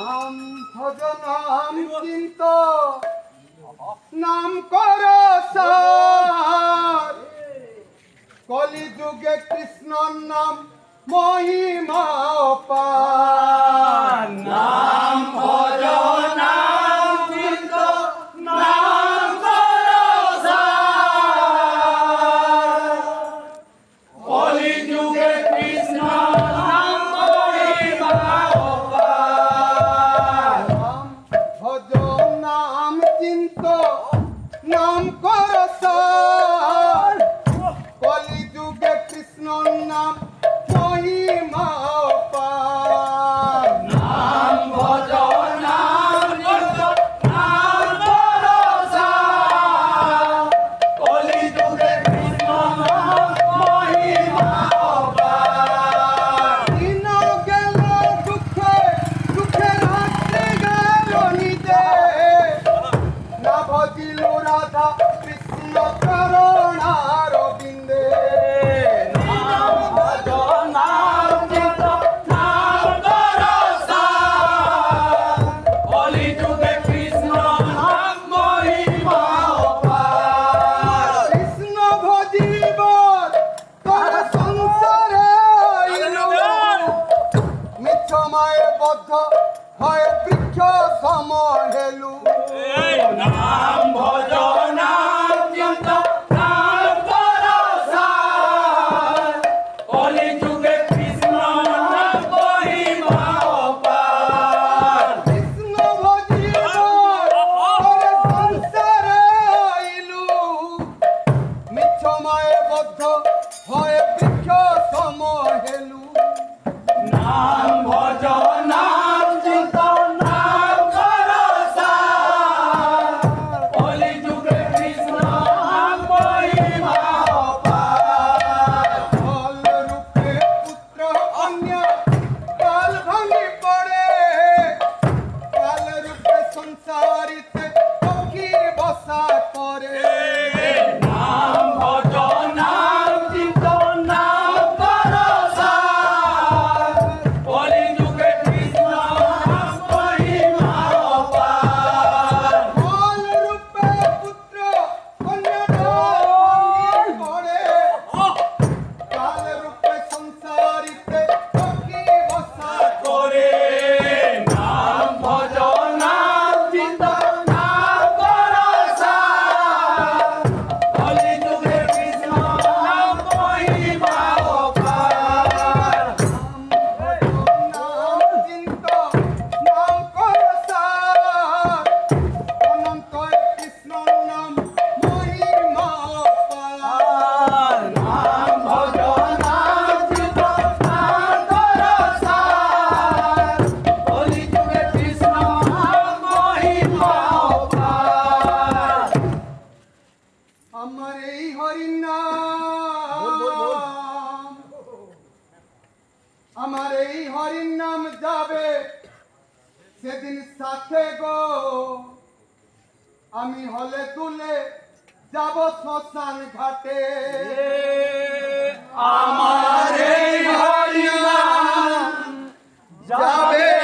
নাম ভজ নাম চিন্ত নাম কর সার কলি যুগে কৃষ্ণর নাম মহিমা অপার নাম ভজ নাম চিন্ত নাম কর সার কলি যুগে কৃষ্ণ নাম মহিমা অপার নাম ভজ নাম চিন্ত নাম কর সার কলি যুগে কৃষ্ণর নাম মহিমা অপার নাম ভজ নাম চিন্ত নাম কর সার কলি যুগে কৃষ্ণ নাম মহিমা অপার দিন গেল দুঃখে দুঃখে রাত্রি গেল নিতে না ভজিল রাধা কৃষ্ণ করুণার বিন্দে নাম ভজ নাম চিন্ত নাম কর সার কলি যুগে কৃষ্ণ নাম মহিমা অপার কৃষ্ণ ভজিব তোর সংসারে মিছ মায়ে বদ্ধ হয় বৃক্ষ সম হেলু নাম ভজ নাম চিন্ত নাম কর সার কলি যুগে কৃষ্ণ নাম মহিমা অপার কৃষ্ণ ভজিব তোর সংসারে আইলু মিছ মায়ে বদ্ধ হয় বৃক্ষ সম হেলু নাম ভজ নাম চিন্ত নাম কর সার কলি যুগে কৃষ্ণ নাম মহিমা অপার ফল রূপে পুত্র অন্য কাল ভাঙি পড়ে কাল রূপে সংসারিতে পক্ষী বসা করে নাম ভজ নাম চিন্ত নাম কর সার কলি যুগে কৃষ্ণ নাম মহিমা অপার ফল রূপে পুত্র কন্যা ভাঙি পড়ে কাল রূপে সংসারিতে পক্ষী বসা করে নাম ভজ নাম চিন্ত নাম কর সার কলি যুগে কৃষ্ণ নাম মহিমা অপার নাম চিন্ত নাম করসার অনন্ত কৃষ্ণ নাম মহিমা অপার নাম ভজ নাম চিন্ত নাম কর সার কলি যুগে কৃষ্ণ নাম মহিমা অপার আমার এই হরিনাম আমার এই হরিনাম যাবে সেদিন সাথে গো আমি হলে তুলে যাব শ্মশান ঘাটে আমার এই হরিনাম যাবে